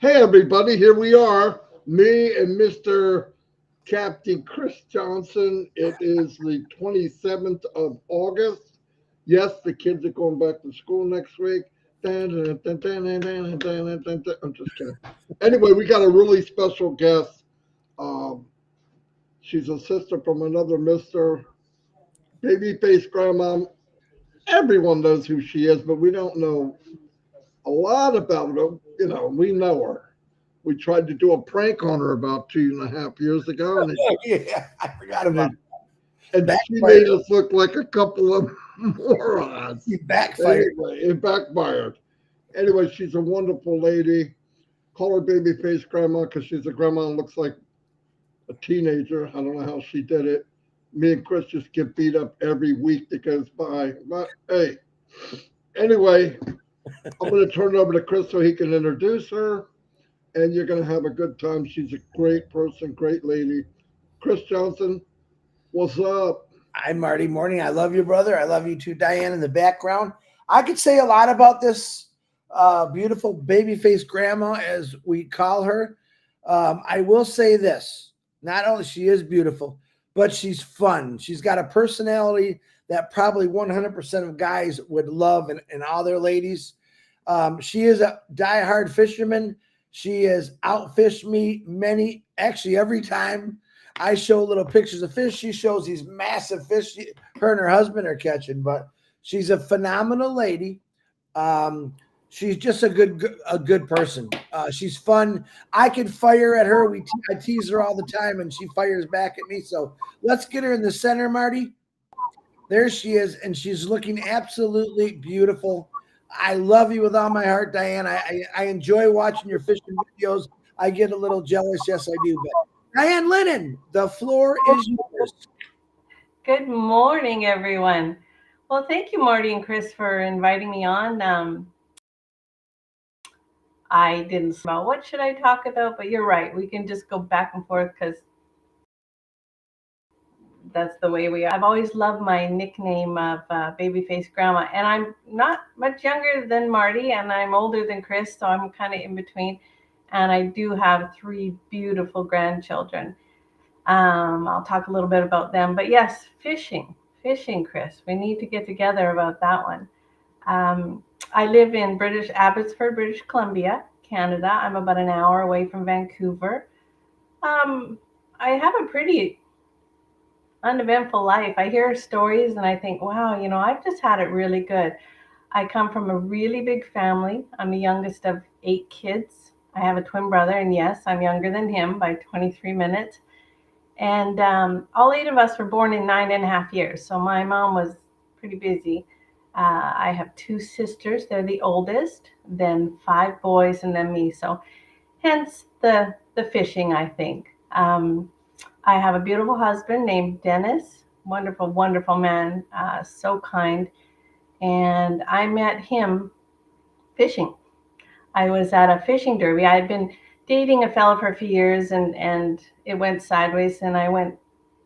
Hey, everybody, here we are, me and Mr. Captain Chris Johnson. It is the 27th of August. Yes, the kids are going back to school next week. I'm just kidding. Anyway, we got a really special guest. Um, she's a sister from another Mr. Babyface Grandma. Everyone knows who she is, but we don't know a lot about her. We know her. We tried to do a prank on her about 2.5 years ago, and Yeah, I forgot and about it, and that. she Backfired. made us look like a couple of morons. You backfired. Anyway, it backfired. Anyway, she's a wonderful lady. Call her babyface grandma because she's a grandma and looks like a teenager. I don't know how she did it. Me and Chris just get beat up every week that goes by. But hey, anyway, I'm going to turn it over to Chris so he can introduce her, and you're going to have a good time. She's a great person, great lady. Chris Johnson, what's up? Hi, Marty. Morning. I love you, brother. I love you too, Diane, in the background. I could say a lot about this beautiful baby-faced grandma, as we call her. I will say this: not only she is beautiful, but she's fun. She's got a personality that probably 100% of guys would love, and all their ladies. She is a diehard fisherman. She has outfished me actually every time I show little pictures of fish. She shows these massive fish her and her husband are catching. But she's a phenomenal lady. Um, she's just a good person. She's fun. I can fire at her. I tease her all the time, and she fires back at me. So let's get her in the center, Marty. There she is, and she's looking absolutely beautiful. I love you with all my heart, Diane. I enjoy watching your fishing videos. I get a little jealous, yes, I do. But Diane Lennon, the floor is yours. Good morning, everyone. Well, thank you, Marty and Chris, for inviting me on. I didn't about what should I talk about, but you're right. We can just go back and forth because that's the way we are. I've always loved my nickname of Babyface Grandma, and I'm not much younger than Marty, and I'm older than Chris, so I'm kind of in between. And I do have three beautiful grandchildren. I'll talk a little bit about them. But yes, fishing, Chris. We need to get together about that one. I live in British Abbotsford, British Columbia, Canada. I'm about an hour away from Vancouver. Um, I have a pretty uneventful life. I hear stories and I think, wow, I've just had it really good. I come from a really big family. I'm the youngest of 8 kids. I have a twin brother, and yes, I'm younger than him by 23 minutes. And all 8 of us were born in 9.5 years. So my mom was pretty busy. I have two sisters. They're the oldest, then five boys, and then me. So hence the fishing, I think. I have a beautiful husband named Dennis. Wonderful, wonderful man. So kind. And I met him fishing. I was at a fishing derby. I had been dating a fellow for a few years, and it went sideways, and I went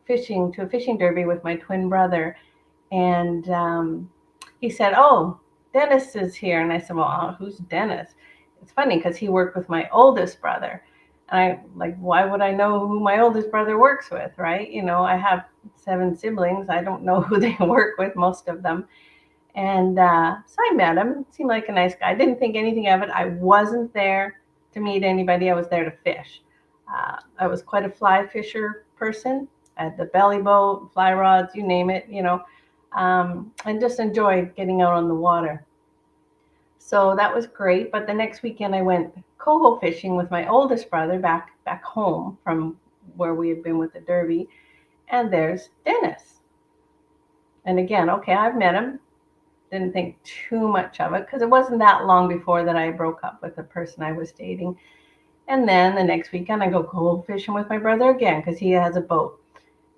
fishing to a fishing derby with my twin brother. And he said, "Oh, Dennis is here." And I said, "Well, who's Dennis?" It's funny because he worked with my oldest brother. And I like, why would I know who my oldest brother works with, right? I have 7 siblings. I don't know who they work with, most of them. And so I met him. Seemed like a nice guy. I didn't think anything of it. I wasn't there to meet anybody. I was there to fish. I was quite a fly fisher person. I had the belly boat, fly rods, you name it. And just enjoyed getting out on the water. So that was great. But the next weekend I went coho fishing with my oldest brother back home from where we had been with the derby. And there's Dennis. And again, okay, I've met him. Didn't think too much of it because it wasn't that long before that I broke up with the person I was dating. And then the next weekend I go coho fishing with my brother again because he has a boat.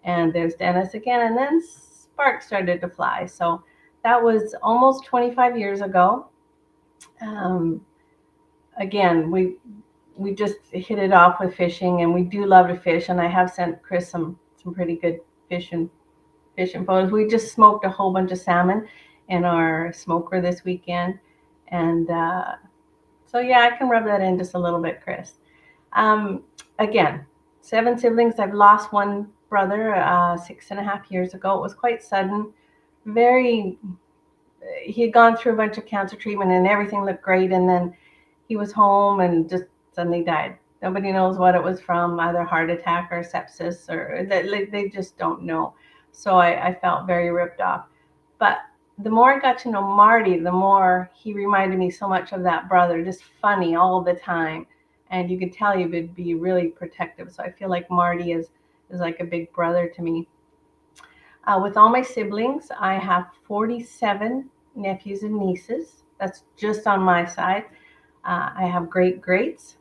And there's Dennis again. And then sparks started to fly. So that was almost 25 years ago. Um, Again, we just hit it off with fishing, and we do love to fish. And I have sent Chris some pretty good fishing photos. We just smoked a whole bunch of salmon in our smoker this weekend, and so So yeah, I can rub that in just a little bit, Chris. Again, 7 siblings. I've lost one brother 6.5 years ago. It was quite sudden. Very, he had gone through a bunch of cancer treatment and everything looked great, and then he was home and just suddenly died. Nobody knows what it was from, either heart attack or sepsis, or they just don't know. So I felt very ripped off. But the more I got to know Marty, the more he reminded me so much of that brother, just funny all the time. And you could tell he would be really protective. So I feel like Marty is like a big brother to me. With all my siblings, I have 47 nephews and nieces. That's just on my side. I have great greats.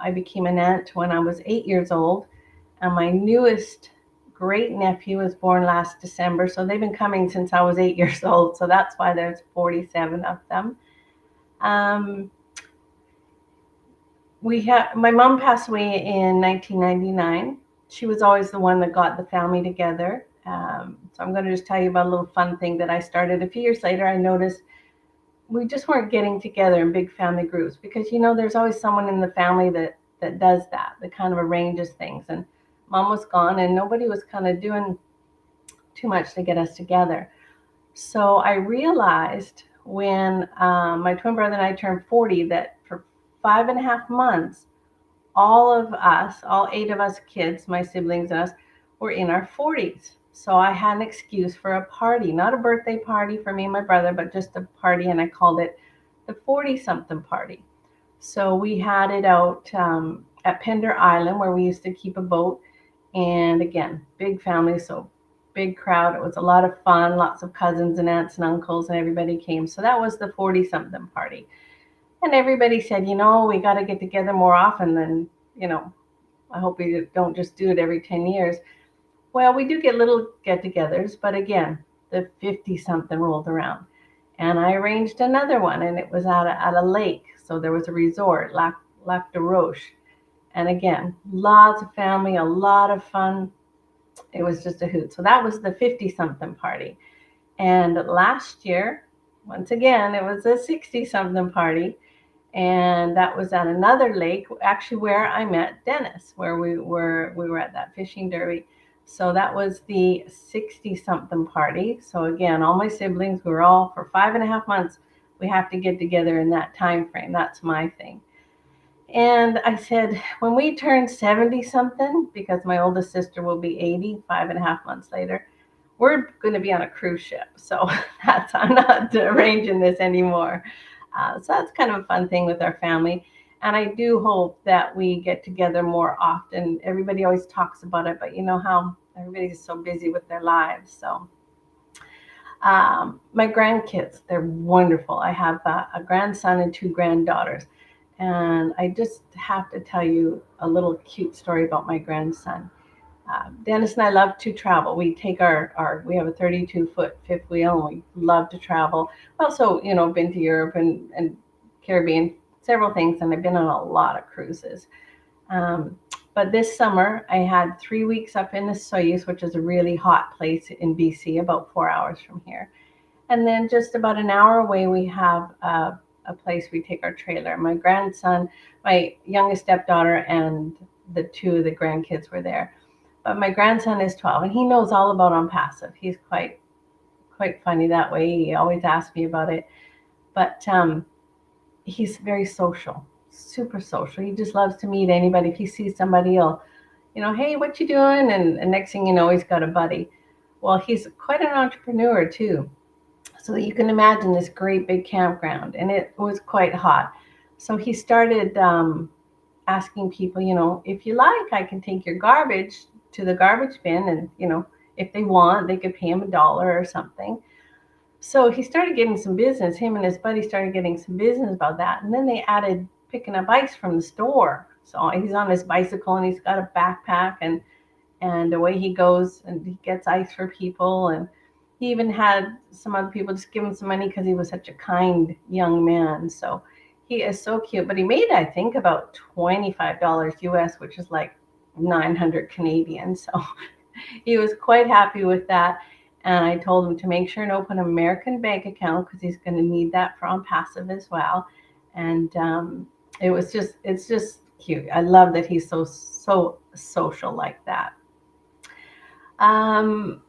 I became an aunt when I was 8 years old. And my newest great nephew was born last December. So they've been coming since I was 8 years old. So that's why there's 47 of them. My mom passed away in 1999. She was always the one that got the family together. So I'm going to just tell you about a little fun thing that I started a few years later. I noticed we just weren't getting together in big family groups because, there's always someone in the family that does that kind of arranges things. And mom was gone and nobody was kind of doing too much to get us together. So I realized when my twin brother and I turned 40 that for 5.5 months, all of us, all 8 of us kids, my siblings and us, were in our 40s. So I had an excuse for a party, not a birthday party for me and my brother, but just a party. And I called it the 40-something party. So we had it out at Pender Island where we used to keep a boat. And again, big family, so big crowd. It was a lot of fun, lots of cousins and aunts and uncles, and everybody came. So that was the 40-something party. And everybody said, we got to get together more often than, I hope we don't just do it every 10 years. Well, we do get little get-togethers, but again, the 50-something rolled around. And I arranged another one, and it was at a lake. So there was a resort, Lac de Roche. And again, lots of family, a lot of fun. It was just a hoot. So that was the 50-something party. And last year, once again, it was a 60-something party. And that was at another lake, actually where I met Dennis, where we were at that fishing derby. So that was the 60-something party. So again, all my siblings, we were all for 5.5 months. We have to get together in that time frame. That's my thing. And I said, when we turn 70-something, because my oldest sister will be 80, 5.5 months later, we're going to be on a cruise ship. So I'm not arranging this anymore. So that's kind of a fun thing with our family. And I do hope that we get together more often. Everybody always talks about it, but you know how everybody's so busy with their lives. So my grandkids, they're wonderful. I have a grandson and 2 granddaughters. And I just have to tell you a little cute story about my grandson. Dennis and I love to travel. We take we have a 32-foot fifth wheel, and we love to travel. Also, been to Europe and Caribbean, several things, and I've been on a lot of cruises. But this summer, I had 3 weeks up in the Soyuz, which is a really hot place in BC, about 4 hours from here. And then just about an hour away, we have a place we take our trailer. My grandson, my youngest stepdaughter, and the 2 of the grandkids were there. But my grandson is 12, and he knows all about Onpassive. He's quite funny that way. He always asks me about it. But he's very social, super social. He just loves to meet anybody. If he sees somebody, he'll, hey, what you doing? And next thing you know, he's got a buddy. Well, he's quite an entrepreneur too. So you can imagine this great big campground, and it was quite hot. So he started asking people, if you like, I can take your garbage to the garbage bin, and if they want, they could pay him $1 or something. So he started getting some business. Him and his buddy started getting some business about that. And then they added picking up ice from the store. So he's on his bicycle and he's got a backpack, and away he goes and he gets ice for people. And he even had some other people just give him some money because he was such a kind young man. So he is so cute. But he made, I think, about $25 US, which is like 900 Canadian. So he was quite happy with that. And I told him to make sure and open an American bank account because he's going to need that for Onpassive as well. And it's just cute. I love that he's so social like that. Um,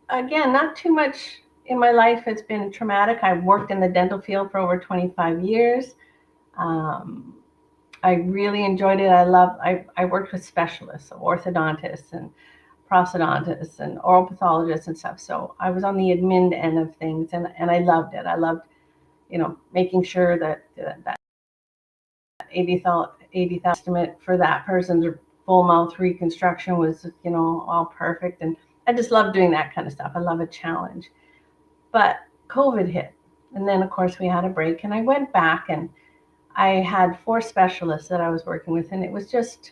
Again, not too much in my life has been traumatic. I've worked in the dental field for over 25 years. Um, I really enjoyed it. I worked with specialists, so orthodontists and prosthodontists and oral pathologists and stuff. So I was on the admin end of things, and I loved it. I loved, making sure that that 80,000 estimate for that person's full mouth reconstruction was, all perfect. And I just love doing that kind of stuff. I love a challenge. But COVID hit. And then, of course, we had a break. And I went back and I had 4 specialists that I was working with. And it was just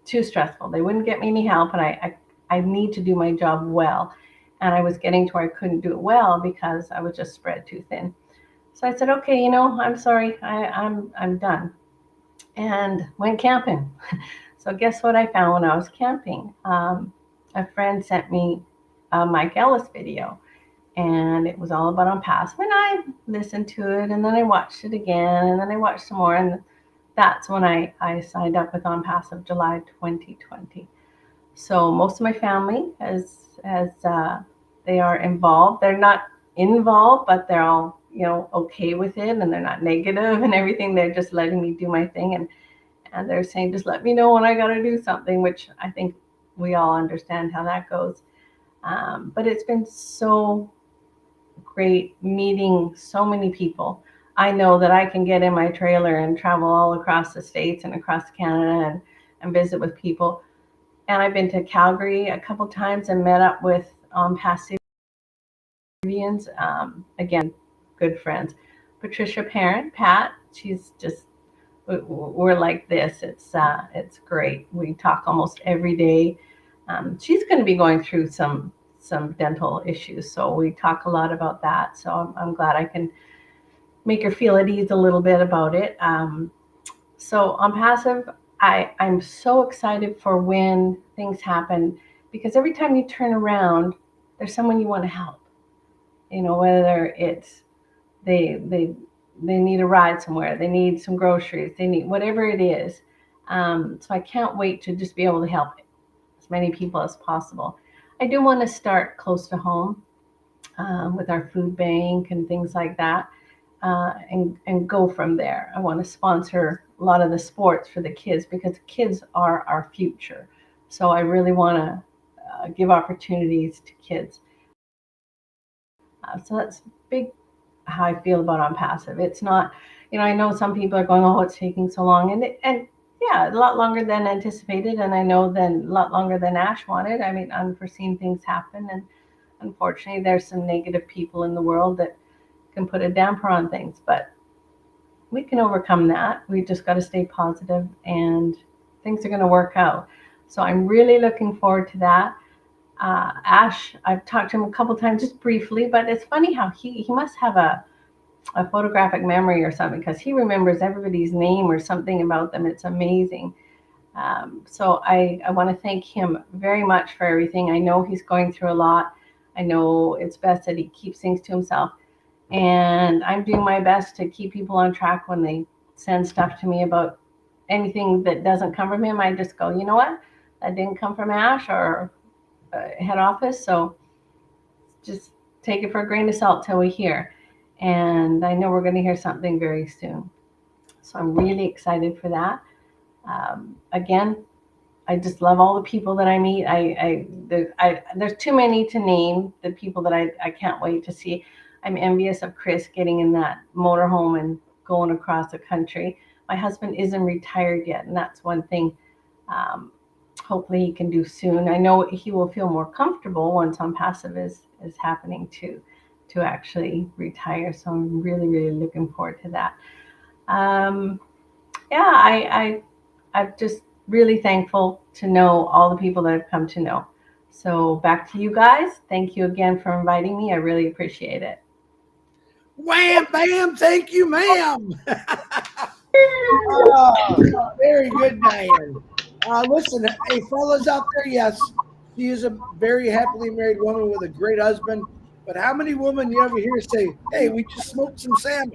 too stressful. They wouldn't get me any help. And I need to do my job well. And I was getting to where I couldn't do it well because I was just spread too thin. So I said, okay, I'm sorry. I'm done. And went camping. So guess what I found when I was camping? A friend sent me a Mike Ellis video, and it was all about Onpassive. And I listened to it, and then I watched it again, and then I watched some more, and that's when I signed up with Onpassive, July 2020. So most of my family they are involved. They're not involved, but they're all okay with it, and they're not negative and everything. They're just letting me do my thing, and they're saying, just let me know when I got to do something, which I think we all understand how that goes. But it's been so great meeting so many people. I know that I can get in my trailer and travel all across the States and across Canada and visit with people. And I've been to Calgary a couple times and met up with Passive. Again, good friends. Patricia Parent, Pat, she's just, we're like this. It's great. We talk almost every day. She's going to be going through some dental issues, so we talk a lot about that. So I'm glad I can make her feel at ease a little bit about it. So on Passive, I'm so excited for when things happen, because every time you turn around, there's someone you want to help. Whether it's they need a ride somewhere, they need some groceries, they need whatever it is. So I can't wait to just be able to help as many people as possible. I do want to start close to home with our food bank and things like that, and go from there. I want to sponsor a lot of the sports for the kids, because kids are our future. So I really want to give opportunities to kids. So that's big how I feel about Onpassive. It's not, I know some people are going, oh, it's taking so long. And yeah, a lot longer than anticipated. And I know a lot longer than Ash wanted. I mean, unforeseen things happen. And unfortunately, there's some negative people in the world that can put a damper on things. But we can overcome that. We just got to stay positive, and things are going to work out. So I'm really looking forward to that. Ash, I've talked to him a couple times, just briefly, but it's funny how he must have a photographic memory or something, because he remembers everybody's name or something about them. It's amazing. So I want to thank him very much for everything. I know he's going through a lot. I know it's best that he keeps things to himself. And I'm doing my best to keep people on track when they send stuff to me about anything that doesn't come from him. I just go, you know what? That didn't come from Ash or head office, so just take it for a grain of salt till we hear. And I know we're going to hear something very soon, so I'm really excited for that. Again, I just love all the people that I meet. There's too many to name, the people that I can't wait to see. I'm envious of Chris getting in that motorhome and going across the country. My husband isn't retired yet, and that's one thing hopefully he can do soon. I know he will feel more comfortable once Onpassive is happening to actually retire. So I'm really, really looking forward to that. I'm just really thankful to know all the people that I've come to know. So back to you guys. Thank you again for inviting me. I really appreciate it. Wham, bam, thank you, ma'am. Very good, Diane. Listen, hey, fellas out there, yes, she is a very happily married woman with a great husband. But how many women you ever hear say, hey, we just smoked some salmon?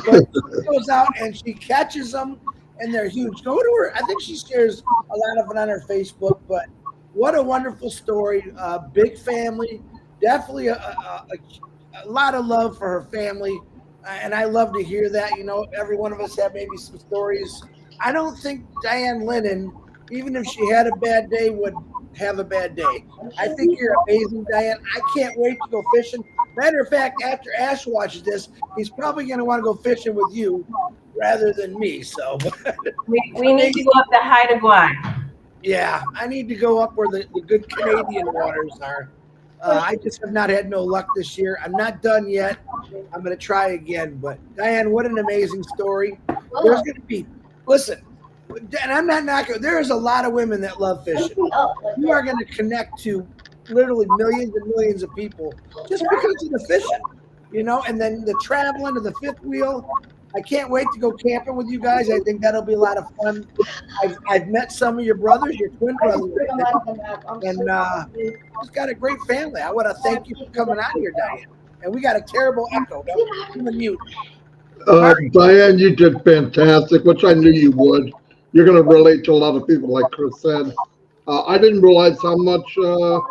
But she goes out and she catches them, and they're huge. Go to her. I think she shares a lot of it on her Facebook. But what a wonderful story. Big family. Definitely a lot of love for her family. And I love to hear that. You know, every one of us have maybe some stories. I don't think Diane Lennon, even if she had a bad day, would have a bad day. I think you're amazing, Diane. I can't wait to go fishing. Matter of fact, after Ash watches this, he's probably going to want to go fishing with you rather than me. So we need to go up to Haida Gwaii. yeah, I need to go up where the good Canadian waters are. I just have not had no luck this year. I'm not done yet. I'm going to try again. But Diane, what an amazing story. There's going to be, listen, and I'm not knocking, there is a lot of women that love fishing. You are going to connect to literally millions and millions of people just because of the fishing, you know, and then the traveling of the fifth wheel. I can't wait to go camping with you guys. I think that'll be a lot of fun. I've met some of your brothers, your twin brothers, and just got a great family. I want to thank you for coming out here, Diane. And we got a terrible echo. I'm on mute. Diane, you did fantastic, which I knew you would. You're going to relate to a lot of people, like Chris said. I didn't realize how much of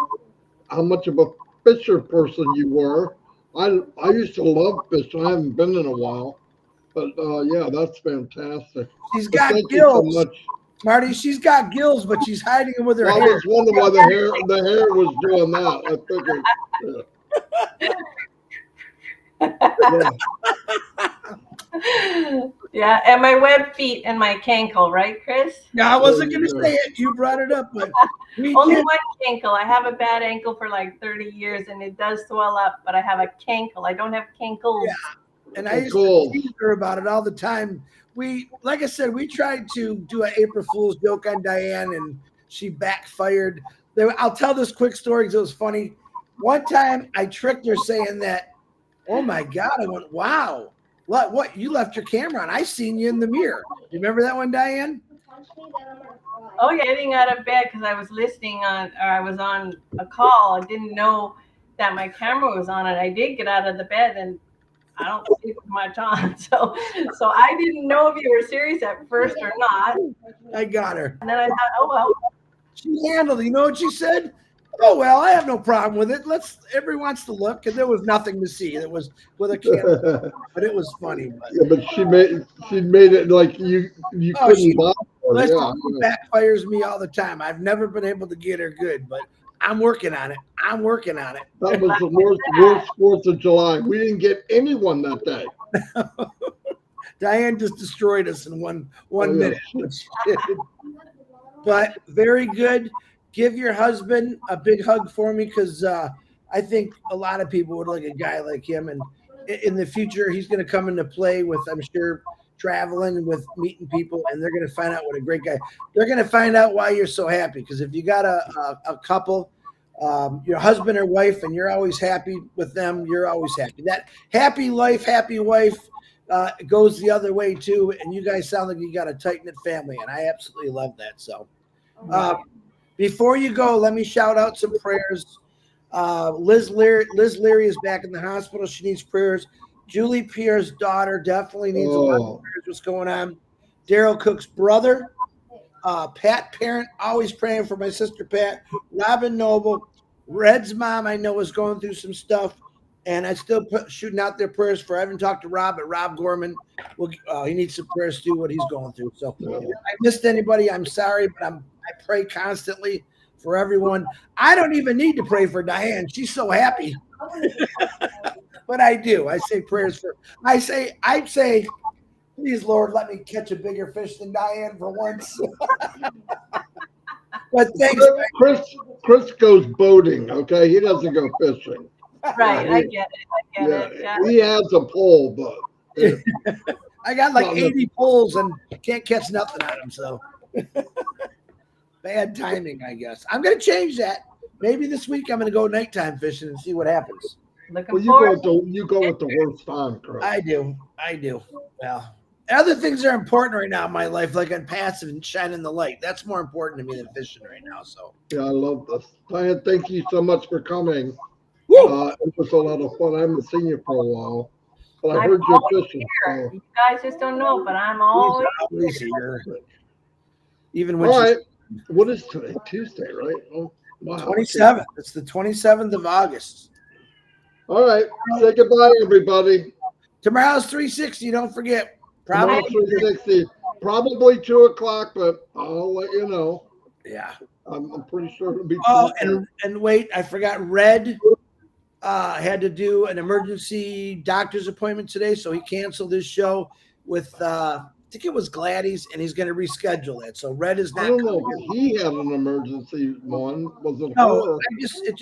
a fisher person you were. I used to love fishing. I haven't been in a while. But yeah, that's fantastic. She's got gills, so Marty. She's got gills, but she's hiding them with her hair. I was wondering why the hair was doing that. I figured. Yeah, and my web feet and my cankle, right, Chris? No, I wasn't going to say it. You brought it up, but only one cankle. I have a bad ankle for like 30 years, and it does swell up. But I have a cankle. I don't have cankles. Yeah. And I used to tease her about it all the time. Like I said, we tried to do an April Fool's joke on Diane, and she backfired. I'll tell this quick story because it was funny. One time I tricked her saying that, oh my God, I went, wow, what? You left your camera on. I seen you in the mirror. You remember that one, Diane? Oh, yeah, getting out of bed because I was I was on a call. I didn't know that my camera was on, and I did get out of the bed, and I don't sleep much on, so I didn't know if you were serious at first or not. I got her. And then I thought, oh well. She handled it. You know what she said? Oh well, I have no problem with it. Everyone wants to look, and there was nothing to see. It was with a camera, but it was funny. Yeah, but she made it like you couldn't bother her. Yeah. Backfires me all the time. I've never been able to get her good, but I'm working on it. That was the worst 4th of July. We didn't get anyone that day. Diane just destroyed us in one minute. But very good. Give your husband a big hug for me because I think a lot of people would like a guy like him. And in the future, he's going to come into play with, I'm sure, traveling with meeting people, and they're going to find out what a great guy. They're going to find out why you're so happy, because if you got a couple, your husband or wife, and you're always happy with them, you're always happy. That happy life, happy wife goes the other way too, and you guys sound like you got a tight-knit family, and I absolutely love that. So before you go, let me shout out some prayers. Liz Leary is back in the hospital. She needs prayers. Julie Pierre's daughter definitely needs a lot of prayers. What's going on? Daryl Cook's brother, Pat Parent, always praying for my sister Pat. Robin Noble, Red's mom, I know is going through some stuff, and I still shooting out their prayers for. I haven't talked to Rob, but Rob Gorman, he needs some prayers to do what he's going through. So if I missed anybody, I'm sorry, but I pray constantly for everyone. I don't even need to pray for Diane. She's so happy. But I do. I say prayers for. I say, please, Lord, let me catch a bigger fish than Diane for once. But thanks. Chris goes boating. Okay, he doesn't go fishing. Right, I get it. Yeah. He has a pole, but I got like 80 poles and can't catch nothing on them. So bad timing, I guess. I'm gonna change that. Maybe this week I'm gonna go nighttime fishing and see what happens. You go with the worst time, Chris. I do. Well, other things are important right now in my life, like Onpassive and shining the light. That's more important to me than fishing right now. So yeah, I love this. Diane, thank you so much for coming. It was a lot of fun. I haven't seen you for a while. But I I'm heard you're always fishing. here. So. You guys just don't know, but I'm always Always here. here. Even when All she's right. What is today? Tuesday, right? Oh, wow. 27th. It's the 27th of August. All right. Say goodbye, everybody. Tomorrow's 360. Don't forget. Tomorrow, Probably. 360. Probably 2 o'clock, but I'll let you know. Yeah. I'm pretty sure it'll be 2 Oh, o'clock. and wait, I forgot. Red had to do an emergency doctor's appointment today, so he canceled his show with I think it was Gladys, and he's going to reschedule it. So Red is I not. don't know, but he had an emergency one. Was it No, her? it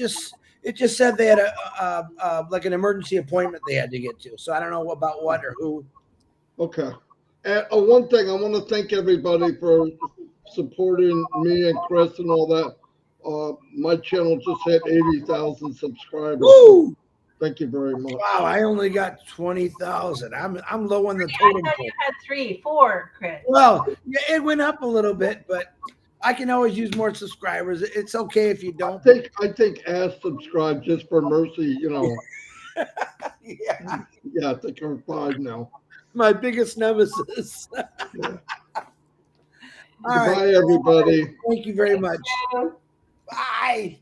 just said they had a like an emergency appointment they had to get to. So I don't know about what or who. Okay. And one thing, I want to thank everybody for supporting me and Chris and all that. My channel just hit 80,000 subscribers. Woo! Thank you very much. Wow, I only got 20,000. I'm low on the I totem thought pole. you had 3, 4, Chris. Well, yeah, it went up a little bit, but I can always use more subscribers. It's okay if you don't. I think ask subscribe just for mercy, you know. Yeah, Yeah, I think I'm 5 now. my biggest nemesis. Yeah. All right. Goodbye, everybody. Thank you very much. You. Bye.